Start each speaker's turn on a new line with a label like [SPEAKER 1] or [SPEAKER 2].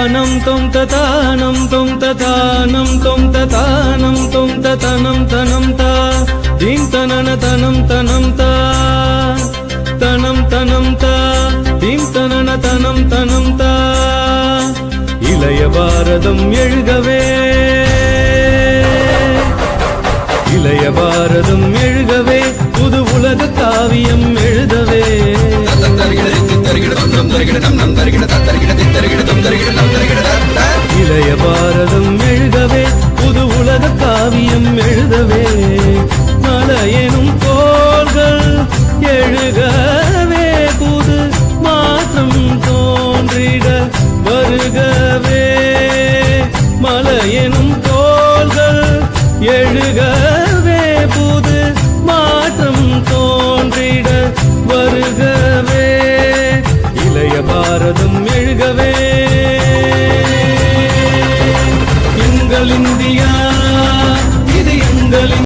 [SPEAKER 1] தானம் தொம் ததானம் தொம் ததானம் தொம் ததானம் தொம் ததனம் தனம் தா தீம் தனன தனம் தனம் தா தனம் தனம் தா தீம் தனன தனம் தனம் தா இளைய பாரதம் எழுகவே இளைய பாரதம் எழுகவே புது உலக காவியம் எழுதவே இளைய பாரதம் எழுகவே புது உலக காவியம் எழுதவே மலையெனும் கோள்கள் எழுகவே புது மாற்றம் தோன்றிட வருகவே மலையெனும் கோள்கள் எழுகவே புது மாற்றம் தோன்றிட வருகவே இளைய பாரதம் எழுகவே எங்கள் இந்தியா இது எங்கள்